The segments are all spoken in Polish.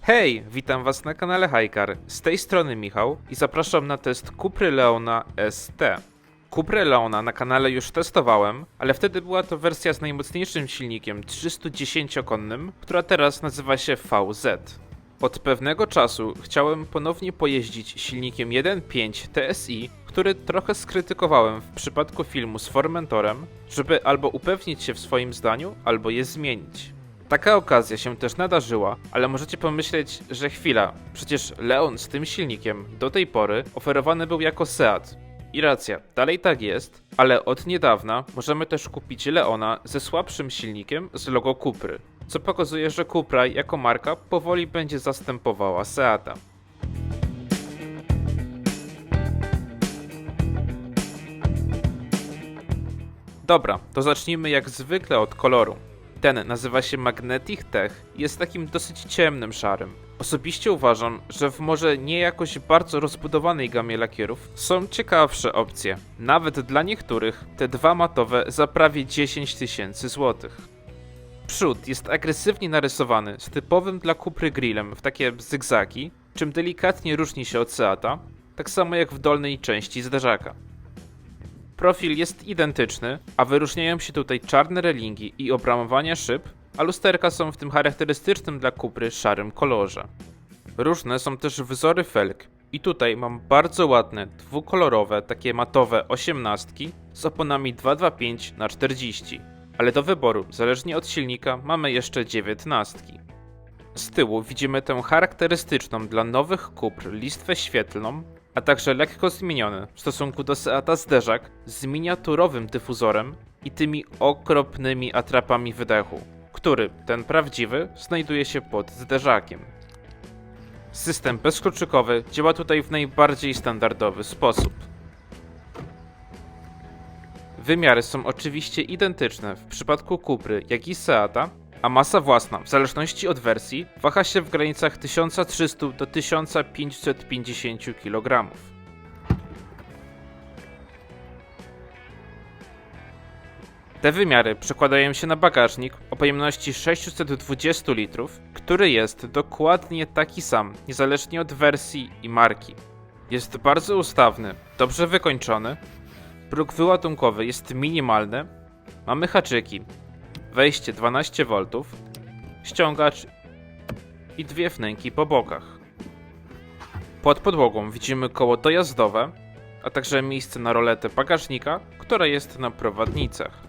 Hej, witam was na kanale Hajkar. Z tej strony Michał i zapraszam na test Cupry Leona ST. Cuprę Leona na kanale już testowałem, ale wtedy była to wersja z najmocniejszym silnikiem 310-konnym, która teraz nazywa się VZ. Od pewnego czasu chciałem ponownie pojeździć silnikiem 1.5 TSI, który trochę skrytykowałem w przypadku filmu z Formentorem, żeby albo upewnić się w swoim zdaniu, albo je zmienić. Taka okazja się też nadarzyła, ale możecie pomyśleć, że chwila, przecież Leon z tym silnikiem do tej pory oferowany był jako Seat. I racja, dalej tak jest, ale od niedawna możemy też kupić Leona ze słabszym silnikiem z logo Cupry, co pokazuje, że Cupra jako marka powoli będzie zastępowała Seata. Dobra, to zacznijmy jak zwykle od koloru. Ten nazywa się Magnetic Tech i jest takim dosyć ciemnym szarym. Osobiście uważam, że w może nie jakoś bardzo rozbudowanej gamie lakierów są ciekawsze opcje. Nawet dla niektórych te dwa matowe za prawie 10 000 złotych. Przód jest agresywnie narysowany z typowym dla Cupry grillem w takie zygzaki, czym delikatnie różni się od Seata, tak samo jak w dolnej części zderzaka. Profil jest identyczny, a wyróżniają się tutaj czarne relingi i obramowania szyb, a lusterka są w tym charakterystycznym dla Cupry szarym kolorze. Różne są też wzory felg i tutaj mam bardzo ładne, dwukolorowe, takie matowe 18 z oponami 225x40, ale do wyboru, zależnie od silnika, mamy jeszcze 19. Z tyłu widzimy tę charakterystyczną dla nowych Cupr listwę świetlną, a także lekko zmieniony w stosunku do Seata zderzak z miniaturowym dyfuzorem i tymi okropnymi atrapami wydechu, który, ten prawdziwy, znajduje się pod zderzakiem. System bezkluczykowy działa tutaj w najbardziej standardowy sposób. Wymiary są oczywiście identyczne w przypadku Cupry, jak i Seata, a masa własna, w zależności od wersji, waha się w granicach 1300 do 1550 kg. Te wymiary przekładają się na bagażnik o pojemności 620 litrów, który jest dokładnie taki sam, niezależnie od wersji i marki. Jest bardzo ustawny, dobrze wykończony, próg wyładunkowy jest minimalny, mamy haczyki, wejście 12V, ściągacz i dwie wnęki po bokach. Pod podłogą widzimy koło dojazdowe, a także miejsce na roletę bagażnika, które jest na prowadnicach.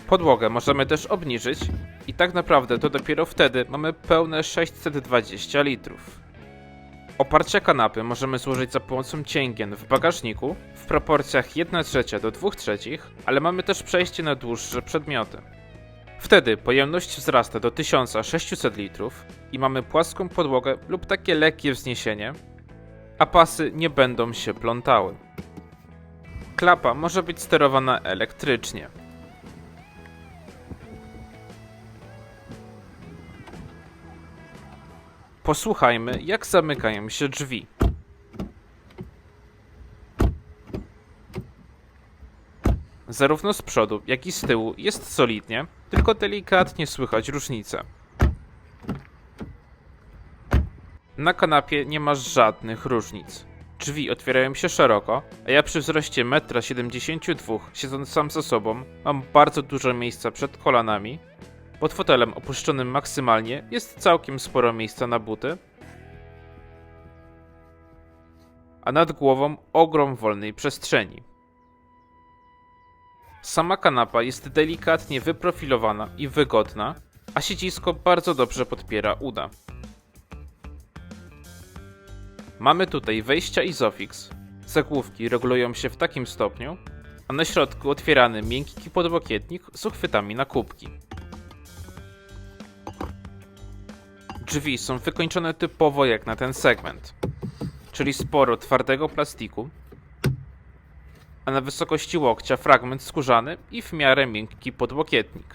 Podłogę możemy też obniżyć i tak naprawdę to dopiero wtedy mamy pełne 620 litrów. Oparcia kanapy możemy złożyć za pomocą cięgien w bagażniku w proporcjach 1/3 do 2/3, ale mamy też przejście na dłuższe przedmioty. Wtedy pojemność wzrasta do 1600 litrów i mamy płaską podłogę lub takie lekkie wzniesienie, a pasy nie będą się plątały. Klapa może być sterowana elektrycznie. Posłuchajmy, jak zamykają się drzwi. Zarówno z przodu, jak i z tyłu jest solidnie, tylko delikatnie słychać różnicę. Na kanapie nie ma żadnych różnic. Drzwi otwierają się szeroko, a ja przy wzroście 1,72 m, siedząc sam za sobą, mam bardzo dużo miejsca przed kolanami. Pod fotelem opuszczonym maksymalnie jest całkiem sporo miejsca na buty, a nad głową ogrom wolnej przestrzeni. Sama kanapa jest delikatnie wyprofilowana i wygodna, a siedzisko bardzo dobrze podpiera uda. Mamy tutaj wejścia Isofix, zagłówki regulują się w takim stopniu, a na środku otwierany miękki podłokietnik z uchwytami na kubki. Drzwi są wykończone typowo jak na ten segment, czyli sporo twardego plastiku, a na wysokości łokcia fragment skórzany i w miarę miękki podłokietnik.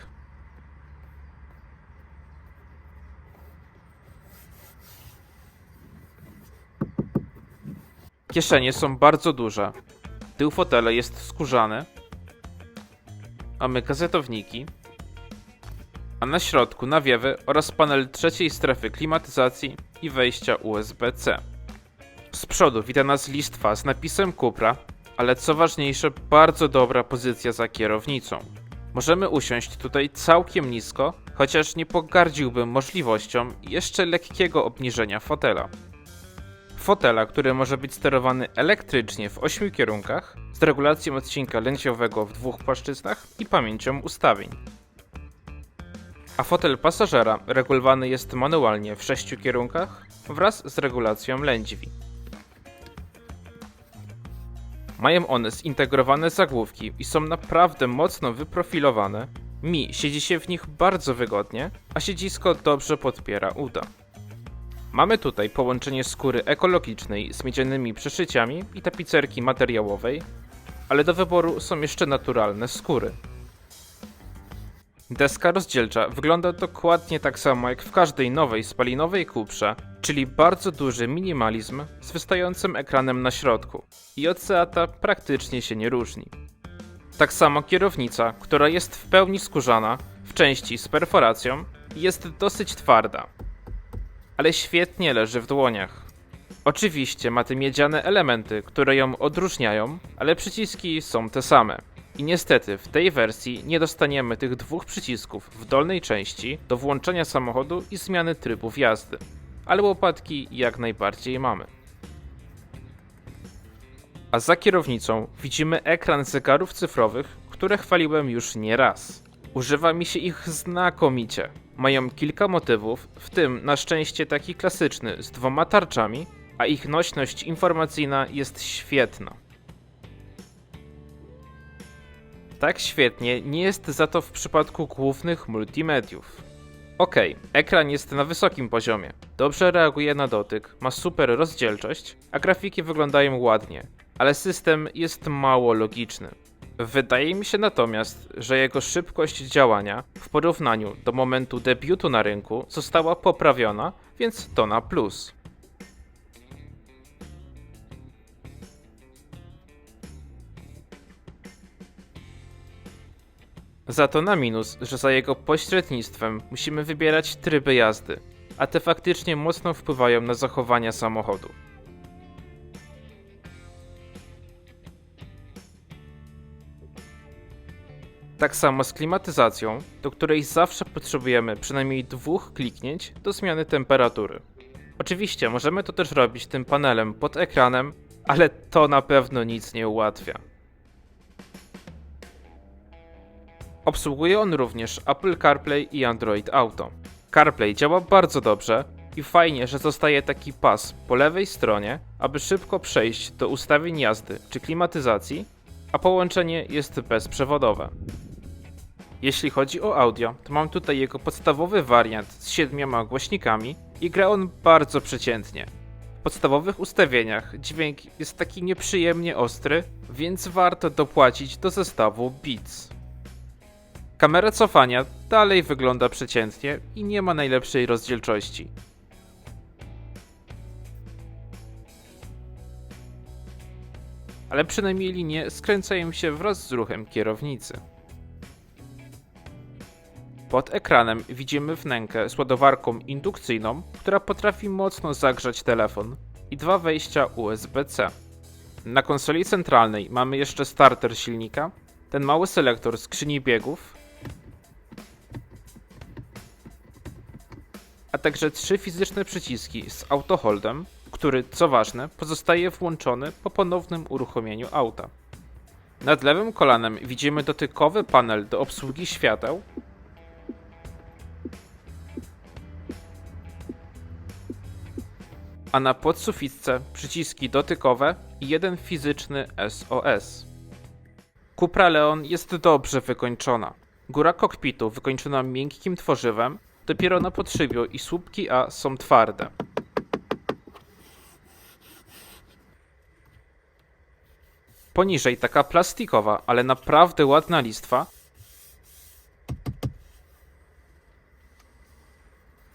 Kieszenie są bardzo duże, tył fotela jest skórzany, mamy gazetowniki, a na środku nawiewy oraz panel trzeciej strefy klimatyzacji i wejścia USB-C. Z przodu wita nas listwa z napisem Cupra, ale co ważniejsze, bardzo dobra pozycja za kierownicą. Możemy usiąść tutaj całkiem nisko, chociaż nie pogardziłbym możliwością jeszcze lekkiego obniżenia fotela. Fotela, który może być sterowany elektrycznie w 8 kierunkach, z regulacją odcinka lędźwiowego w 2 płaszczyznach i pamięcią ustawień. A fotel pasażera regulowany jest manualnie w 6 kierunkach wraz z regulacją lędźwi. Mają one zintegrowane zagłówki i są naprawdę mocno wyprofilowane. Mi siedzi się w nich bardzo wygodnie, a siedzisko dobrze podpiera uda. Mamy tutaj połączenie skóry ekologicznej z miedzianymi przeszyciami i tapicerki materiałowej, ale do wyboru są jeszcze naturalne skóry. Deska rozdzielcza wygląda dokładnie tak samo jak w każdej nowej spalinowej Cuprze, czyli bardzo duży minimalizm z wystającym ekranem na środku i od Seata praktycznie się nie różni. Tak samo kierownica, która jest w pełni skórzana, w części z perforacją, jest dosyć twarda, ale świetnie leży w dłoniach. Oczywiście ma te miedziane elementy, które ją odróżniają, ale przyciski są te same. I niestety w tej wersji nie dostaniemy tych 2 przycisków w dolnej części do włączenia samochodu i zmiany trybów jazdy, ale łopatki jak najbardziej mamy. A za kierownicą widzimy ekran zegarów cyfrowych, które chwaliłem już nie raz. Używa mi się ich znakomicie. Mają kilka motywów, w tym na szczęście taki klasyczny z 2 tarczami, a ich nośność informacyjna jest świetna. Tak świetnie nie jest za to w przypadku głównych multimediów. Okej, ekran jest na wysokim poziomie, dobrze reaguje na dotyk, ma super rozdzielczość, a grafiki wyglądają ładnie, ale system jest mało logiczny. Wydaje mi się natomiast, że jego szybkość działania w porównaniu do momentu debiutu na rynku została poprawiona, więc to na plus. Za to na minus, że za jego pośrednictwem musimy wybierać tryby jazdy, a te faktycznie mocno wpływają na zachowania samochodu. Tak samo z klimatyzacją, do której zawsze potrzebujemy przynajmniej 2 kliknięć do zmiany temperatury. Oczywiście możemy to też robić tym panelem pod ekranem, ale to na pewno nic nie ułatwia. Obsługuje on również Apple CarPlay i Android Auto. CarPlay działa bardzo dobrze i fajnie, że zostaje taki pas po lewej stronie, aby szybko przejść do ustawień jazdy czy klimatyzacji, a połączenie jest bezprzewodowe. Jeśli chodzi o audio, to mam tutaj jego podstawowy wariant z 7 głośnikami i gra on bardzo przeciętnie. W podstawowych ustawieniach dźwięk jest taki nieprzyjemnie ostry, więc warto dopłacić do zestawu Beats. Kamera cofania dalej wygląda przeciętnie i nie ma najlepszej rozdzielczości. Ale przynajmniej linie skręcają się wraz z ruchem kierownicy. Pod ekranem widzimy wnękę z ładowarką indukcyjną, która potrafi mocno zagrzać telefon i 2 wejścia USB-C. Na konsoli centralnej mamy jeszcze starter silnika, ten mały selektor skrzyni biegów, a także 3 fizyczne przyciski z autoholdem, który, co ważne, pozostaje włączony po ponownym uruchomieniu auta. Nad lewym kolanem widzimy dotykowy panel do obsługi świateł, a na podsufitce przyciski dotykowe i 1 fizyczny SOS. Cupra Leon jest dobrze wykończona. Góra kokpitu wykończona miękkim tworzywem, dopiero na podszybiu i słupki A są twarde. Poniżej taka plastikowa, ale naprawdę ładna listwa,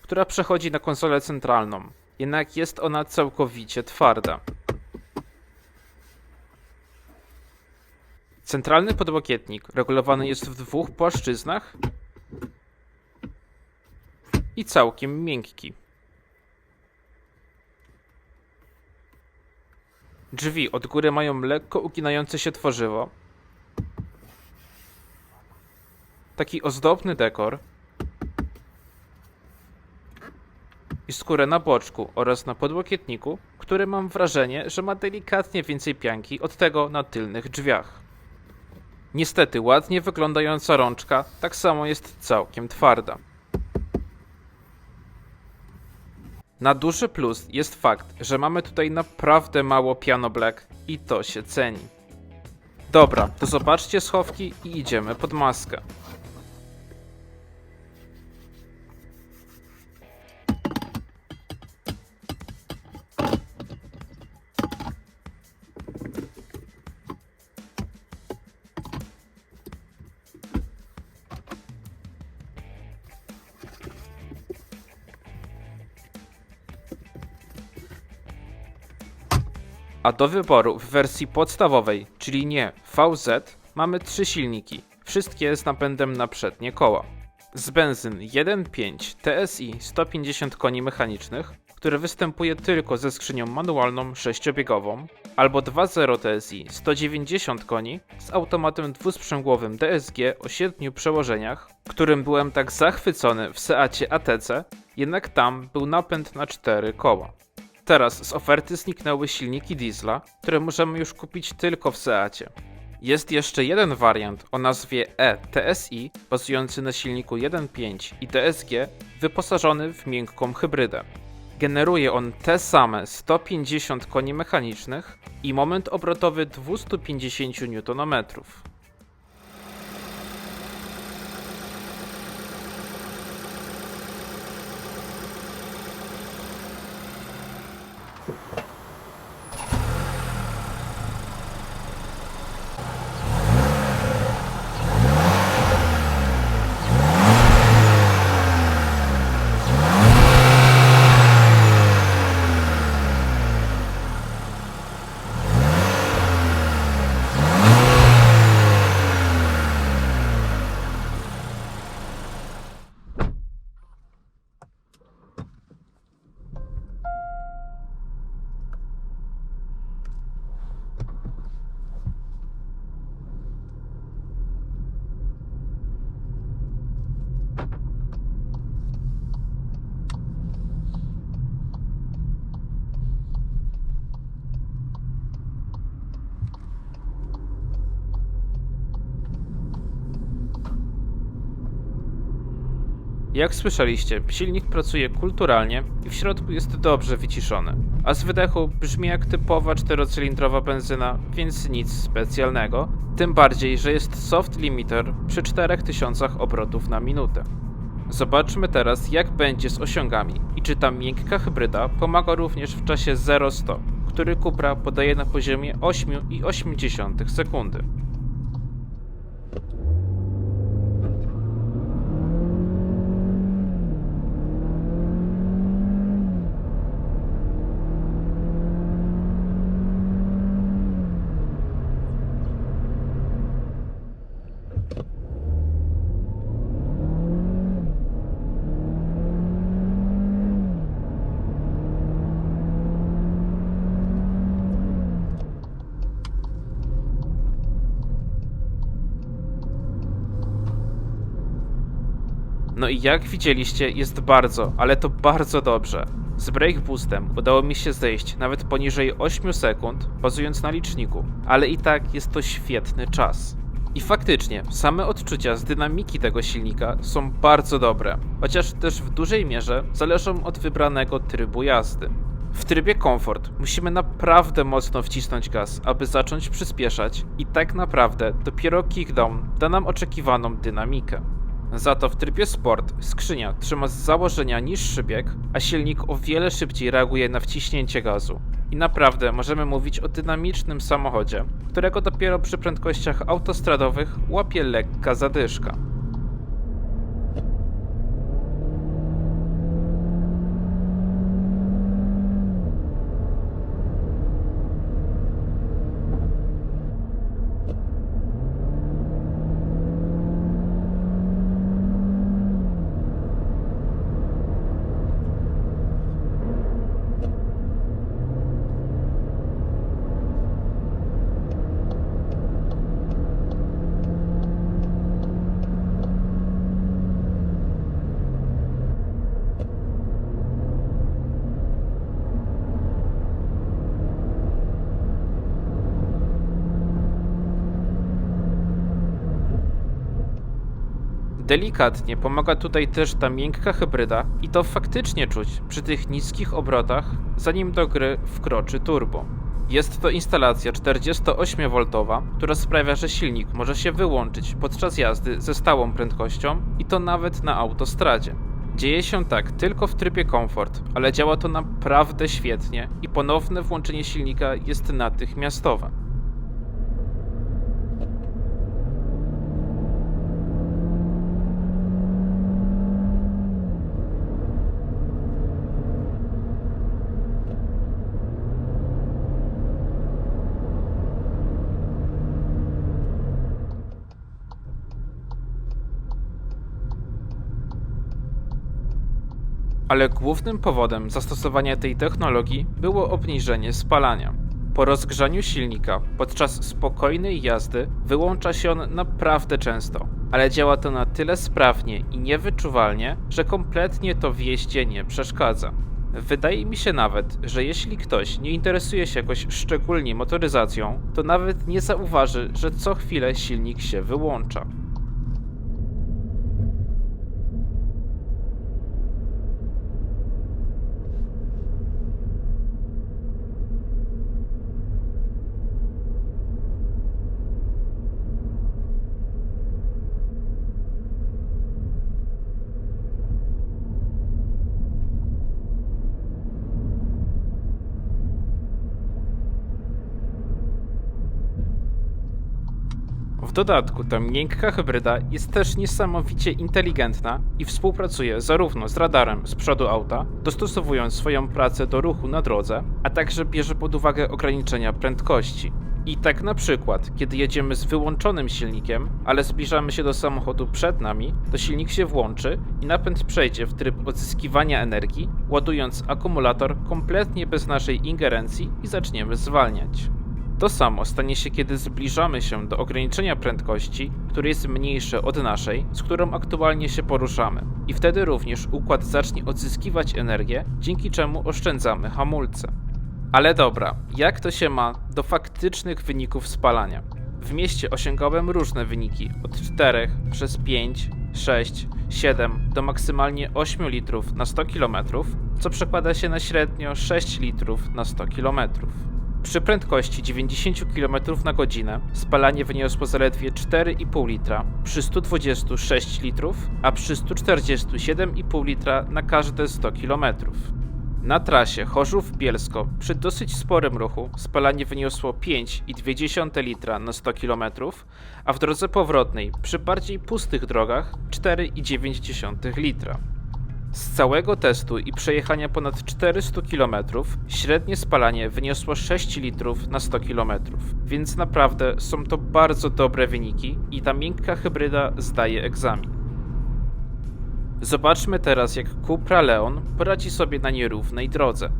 która przechodzi na konsolę centralną, jednak jest ona całkowicie twarda. Centralny podłokietnik regulowany jest w 2 płaszczyznach i całkiem miękki. Drzwi od góry mają lekko uginające się tworzywo, taki ozdobny dekor i skórę na boczku oraz na podłokietniku, który mam wrażenie, że ma delikatnie więcej pianki od tego na tylnych drzwiach. Niestety ładnie wyglądająca rączka tak samo jest całkiem twarda. Na duży plus jest fakt, że mamy tutaj naprawdę mało piano black i to się ceni. Dobra, to zobaczcie schowki i idziemy pod maskę. A do wyboru w wersji podstawowej, czyli nie VZ, mamy 3 silniki, wszystkie z napędem na przednie koła. Z benzyn 1.5 TSI 150 koni mechanicznych, który występuje tylko ze skrzynią manualną 6-biegową, albo 2.0 TSI 190 koni z automatem dwusprzęgłowym DSG o 7 przełożeniach, którym byłem tak zachwycony w Seacie ATC, jednak tam był napęd na 4 koła. Teraz z oferty zniknęły silniki diesla, które możemy już kupić tylko w Seacie. Jest jeszcze jeden wariant o nazwie e-TSI, bazujący na silniku 1.5 i DSG, wyposażony w miękką hybrydę. Generuje on te same 150 koni mechanicznych i moment obrotowy 250 Nm. Jak słyszeliście, silnik pracuje kulturalnie i w środku jest dobrze wyciszony, a z wydechu brzmi jak typowa 4-cylindrowa benzyna, więc nic specjalnego, tym bardziej, że jest soft limiter przy 4000 obrotów na minutę. Zobaczmy teraz, jak będzie z osiągami i czy ta miękka hybryda pomaga również w czasie 0-100, który Cupra podaje na poziomie 8,8 sekundy. No i jak widzieliście, jest bardzo, ale to bardzo dobrze. Z brake boostem udało mi się zejść nawet poniżej 8 sekund, bazując na liczniku, ale i tak jest to świetny czas. I faktycznie, same odczucia z dynamiki tego silnika są bardzo dobre, chociaż też w dużej mierze zależą od wybranego trybu jazdy. W trybie komfort musimy naprawdę mocno wcisnąć gaz, aby zacząć przyspieszać i tak naprawdę dopiero kickdown da nam oczekiwaną dynamikę. Za to w trybie sport skrzynia trzyma z założenia niższy bieg, a silnik o wiele szybciej reaguje na wciśnięcie gazu. I naprawdę możemy mówić o dynamicznym samochodzie, którego dopiero przy prędkościach autostradowych łapie lekka zadyszka. Delikatnie pomaga tutaj też ta miękka hybryda i to faktycznie czuć przy tych niskich obrotach, zanim do gry wkroczy turbo. Jest to instalacja 48V, która sprawia, że silnik może się wyłączyć podczas jazdy ze stałą prędkością i to nawet na autostradzie. Dzieje się tak tylko w trybie komfort, ale działa to naprawdę świetnie i ponowne włączenie silnika jest natychmiastowe. Ale głównym powodem zastosowania tej technologii było obniżenie spalania. Po rozgrzaniu silnika podczas spokojnej jazdy wyłącza się on naprawdę często, ale działa to na tyle sprawnie i niewyczuwalnie, że kompletnie to w jeździe nie przeszkadza. Wydaje mi się nawet, że jeśli ktoś nie interesuje się jakoś szczególnie motoryzacją, to nawet nie zauważy, że co chwilę silnik się wyłącza. W dodatku ta miękka hybryda jest też niesamowicie inteligentna i współpracuje zarówno z radarem z przodu auta, dostosowując swoją pracę do ruchu na drodze, a także bierze pod uwagę ograniczenia prędkości. I tak na przykład, kiedy jedziemy z wyłączonym silnikiem, ale zbliżamy się do samochodu przed nami, to silnik się włączy i napęd przejdzie w tryb odzyskiwania energii, ładując akumulator kompletnie bez naszej ingerencji i zaczniemy zwalniać. To samo stanie się, kiedy zbliżamy się do ograniczenia prędkości, które jest mniejsze od naszej, z którą aktualnie się poruszamy. I wtedy również układ zacznie odzyskiwać energię, dzięki czemu oszczędzamy hamulce. Ale dobra, jak to się ma do faktycznych wyników spalania? W mieście osiągałem różne wyniki, od 4 przez 5, 6, 7 do maksymalnie 8 litrów na 100 km, co przekłada się na średnio 6 litrów na 100 km. Przy prędkości 90 km na godzinę spalanie wyniosło zaledwie 4,5 litra przy 126 litrów, a przy 147,5 litra na każde 100 km. Na trasie Chorzów-Bielsko przy dosyć sporym ruchu spalanie wyniosło 5,2 litra na 100 km, a w drodze powrotnej przy bardziej pustych drogach 4,9 litra. Z całego testu i przejechania ponad 400 km średnie spalanie wyniosło 6 litrów na 100 km, więc naprawdę są to bardzo dobre wyniki i ta miękka hybryda zdaje egzamin. Zobaczmy teraz, jak Cupra Leon poradzi sobie na nierównej drodze.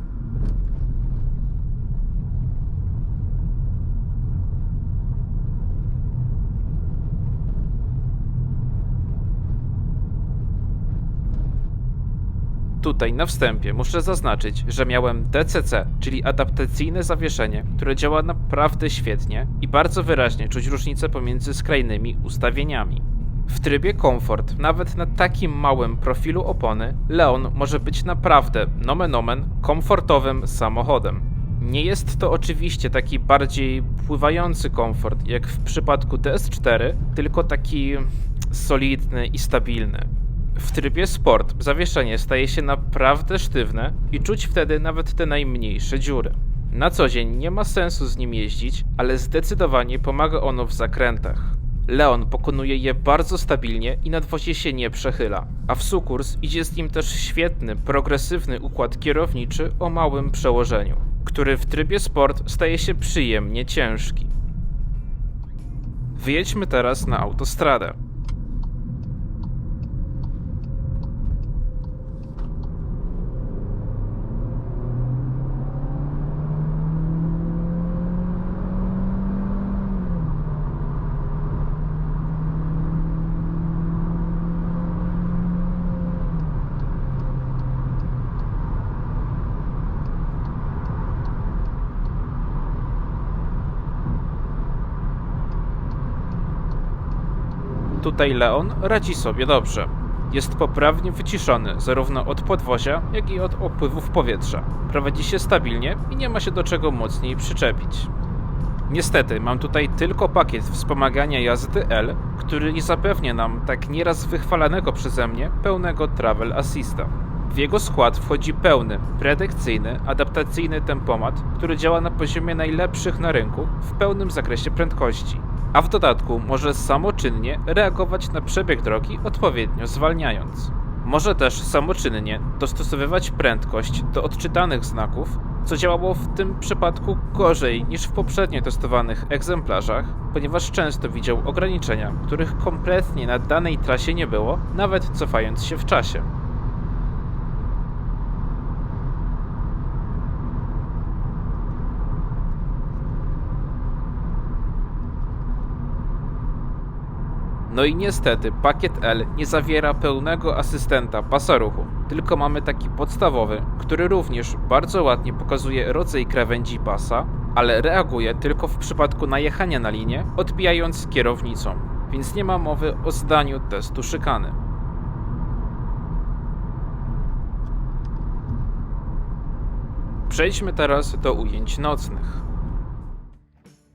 Tutaj na wstępie muszę zaznaczyć, że miałem DCC, czyli adaptacyjne zawieszenie, które działa naprawdę świetnie i bardzo wyraźnie czuć różnicę pomiędzy skrajnymi ustawieniami. W trybie komfort, nawet na takim małym profilu opony, Leon może być naprawdę, nomen omen, komfortowym samochodem. Nie jest to oczywiście taki bardziej pływający komfort jak w przypadku DS4, tylko taki solidny i stabilny. W trybie sport zawieszenie staje się naprawdę sztywne i czuć wtedy nawet te najmniejsze dziury. Na co dzień nie ma sensu z nim jeździć, ale zdecydowanie pomaga ono w zakrętach. Leon pokonuje je bardzo stabilnie i nadwozie się nie przechyla, a w sukurs idzie z nim też świetny, progresywny układ kierowniczy o małym przełożeniu, który w trybie sport staje się przyjemnie ciężki. Wyjedźmy teraz na autostradę. Tutaj Leon radzi sobie dobrze. Jest poprawnie wyciszony zarówno od podwozia, jak i od opływów powietrza. Prowadzi się stabilnie i nie ma się do czego mocniej przyczepić. Niestety, mam tutaj tylko pakiet wspomagania jazdy L, który nie zapewnia nam tak nieraz wychwalanego przeze mnie pełnego Travel Assista. W jego skład wchodzi pełny, predykcyjny, adaptacyjny tempomat, który działa na poziomie najlepszych na rynku w pełnym zakresie prędkości, a w dodatku może samoczynnie reagować na przebieg drogi, odpowiednio zwalniając. Może też samoczynnie dostosowywać prędkość do odczytanych znaków, co działało w tym przypadku gorzej niż w poprzednio testowanych egzemplarzach, ponieważ często widział ograniczenia, których kompletnie na danej trasie nie było, nawet cofając się w czasie. No i niestety pakiet L nie zawiera pełnego asystenta pasa ruchu, tylko mamy taki podstawowy, który również bardzo ładnie pokazuje rodzaj krawędzi pasa, ale reaguje tylko w przypadku najechania na linię, odbijając kierownicą, więc nie ma mowy o zdaniu testu szykany. Przejdźmy teraz do ujęć nocnych.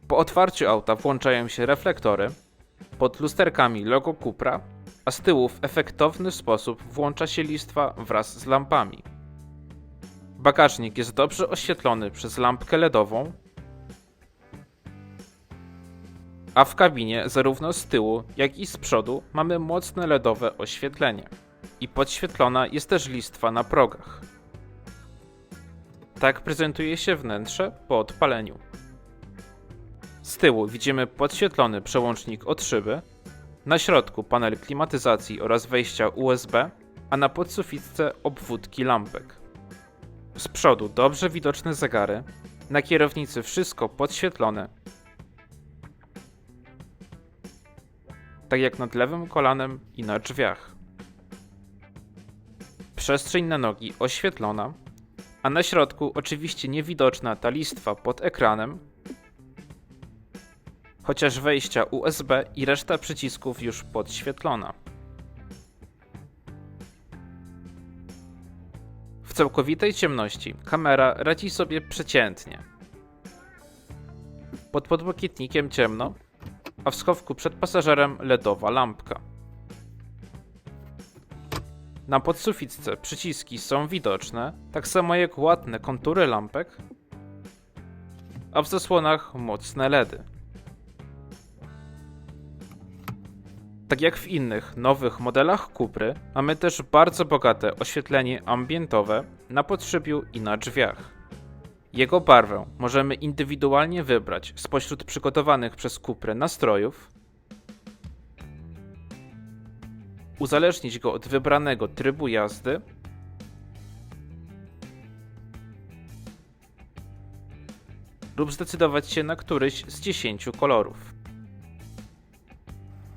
Po otwarciu auta włączają się reflektory, pod lusterkami logo Cupra, a z tyłu w efektowny sposób włącza się listwa wraz z lampami. Bagażnik jest dobrze oświetlony przez lampkę LEDową, a w kabinie zarówno z tyłu, jak i z przodu mamy mocne LEDowe oświetlenie. I podświetlona jest też listwa na progach. Tak prezentuje się wnętrze po odpaleniu. Z tyłu widzimy podświetlony przełącznik od szyby, na środku panel klimatyzacji oraz wejścia USB, a na podsufitce obwódki lampek. Z przodu dobrze widoczne zegary, na kierownicy wszystko podświetlone, tak jak nad lewym kolanem i na drzwiach. Przestrzeń na nogi oświetlona, a na środku oczywiście niewidoczna ta listwa pod ekranem, chociaż wejścia USB i reszta przycisków już podświetlona. W całkowitej ciemności kamera radzi sobie przeciętnie. Pod podłokietnikiem ciemno, a w schowku przed pasażerem LEDowa lampka. Na podsufitce przyciski są widoczne, tak samo jak ładne kontury lampek, a w zasłonach mocne LEDy. Tak jak w innych, nowych modelach Cupry, mamy też bardzo bogate oświetlenie ambientowe na podszybiu i na drzwiach. Jego barwę możemy indywidualnie wybrać spośród przygotowanych przez Cuprę nastrojów, uzależnić go od wybranego trybu jazdy lub zdecydować się na któryś z 10 kolorów.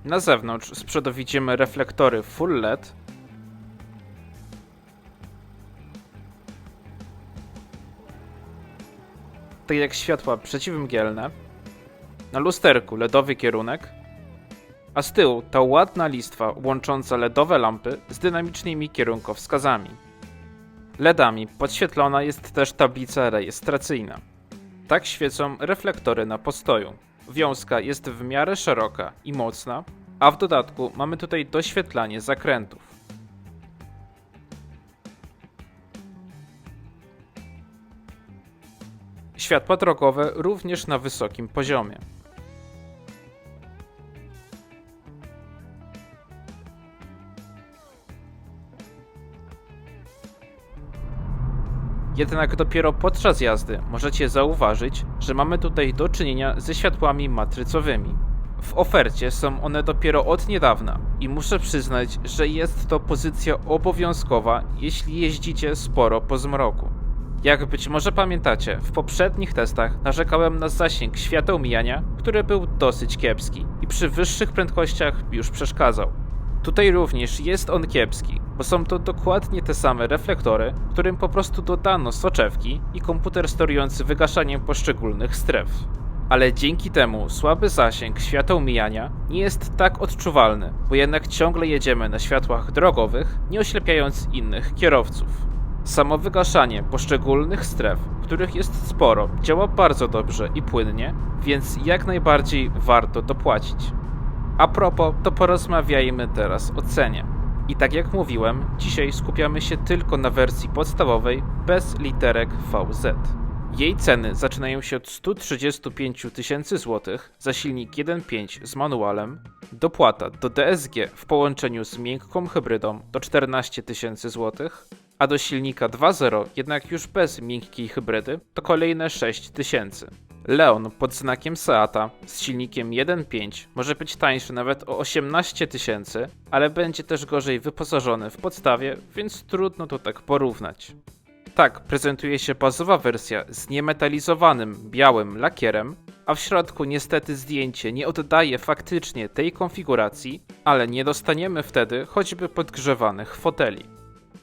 Na zewnątrz z przodu widzimy reflektory Full LED, tak jak światła przeciwmgielne, na lusterku LEDowy kierunek, a z tyłu ta ładna listwa łącząca LEDowe lampy z dynamicznymi kierunkowskazami. LEDami podświetlona jest też tablica rejestracyjna. Tak świecą reflektory na postoju. Wiązka jest w miarę szeroka i mocna, a w dodatku mamy tutaj doświetlanie zakrętów. Światła drogowe również na wysokim poziomie. Jednak dopiero podczas jazdy możecie zauważyć, że mamy tutaj do czynienia ze światłami matrycowymi. W ofercie są one dopiero od niedawna i muszę przyznać, że jest to pozycja obowiązkowa, jeśli jeździcie sporo po zmroku. Jak być może pamiętacie, w poprzednich testach narzekałem na zasięg świateł mijania, który był dosyć kiepski i przy wyższych prędkościach już przeszkadzał. Tutaj również jest on kiepski, bo są to dokładnie te same reflektory, którym po prostu dodano soczewki i komputer sterujący wygaszaniem poszczególnych stref. Ale dzięki temu słaby zasięg świateł mijania nie jest tak odczuwalny, bo jednak ciągle jedziemy na światłach drogowych, nie oślepiając innych kierowców. Samo wygaszanie poszczególnych stref, których jest sporo, działa bardzo dobrze i płynnie, więc jak najbardziej warto dopłacić. A propos, to porozmawiajmy teraz o cenie. I tak jak mówiłem, dzisiaj skupiamy się tylko na wersji podstawowej bez literek VZ. Jej ceny zaczynają się od 135 tysięcy złotych za silnik 1.5 z manualem, dopłata do DSG w połączeniu z miękką hybrydą to 14 tysięcy złotych, a do silnika 2.0, jednak już bez miękkiej hybrydy, to kolejne 6 tysięcy. Leon pod znakiem Seata z silnikiem 1.5 może być tańszy nawet o 18 tysięcy, ale będzie też gorzej wyposażony w podstawie, więc trudno to tak porównać. Tak prezentuje się bazowa wersja z niemetalizowanym białym lakierem, a w środku niestety zdjęcie nie oddaje faktycznie tej konfiguracji, ale nie dostaniemy wtedy choćby podgrzewanych foteli.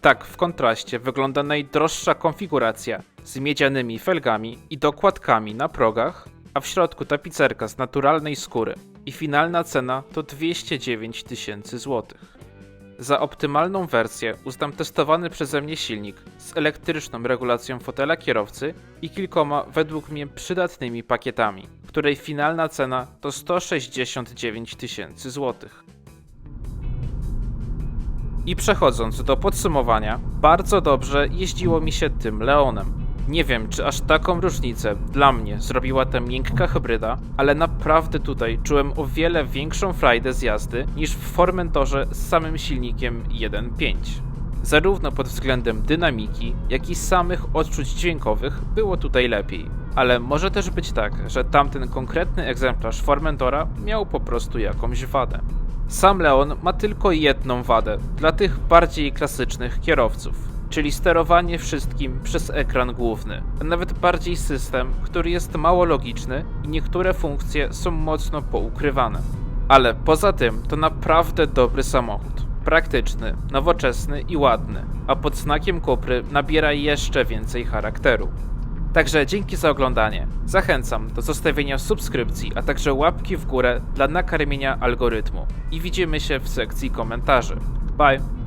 Tak w kontraście wygląda najdroższa konfiguracja z miedzianymi felgami i dokładkami na progach, a w środku tapicerka z naturalnej skóry i finalna cena to 209 tysięcy złotych. Za optymalną wersję uznam testowany przeze mnie silnik z elektryczną regulacją fotela kierowcy i kilkoma według mnie przydatnymi pakietami, której finalna cena to 169 tysięcy złotych. I przechodząc do podsumowania, bardzo dobrze jeździło mi się tym Leonem. Nie wiem, czy aż taką różnicę dla mnie zrobiła ta miękka hybryda, ale naprawdę tutaj czułem o wiele większą frajdę z jazdy niż w Formentorze z samym silnikiem 1.5. Zarówno pod względem dynamiki, jak i samych odczuć dźwiękowych było tutaj lepiej. Ale może też być tak, że tamten konkretny egzemplarz Formentora miał po prostu jakąś wadę. Sam Leon ma tylko jedną wadę dla tych bardziej klasycznych kierowców, czyli sterowanie wszystkim przez ekran główny, a nawet bardziej system, który jest mało logiczny i niektóre funkcje są mocno poukrywane. Ale poza tym to naprawdę dobry samochód. Praktyczny, nowoczesny i ładny, a pod znakiem Cupry nabiera jeszcze więcej charakteru. Także dzięki za oglądanie. Zachęcam do zostawienia subskrypcji, a także łapki w górę dla nakarmienia algorytmu. I widzimy się w sekcji komentarzy. Bye!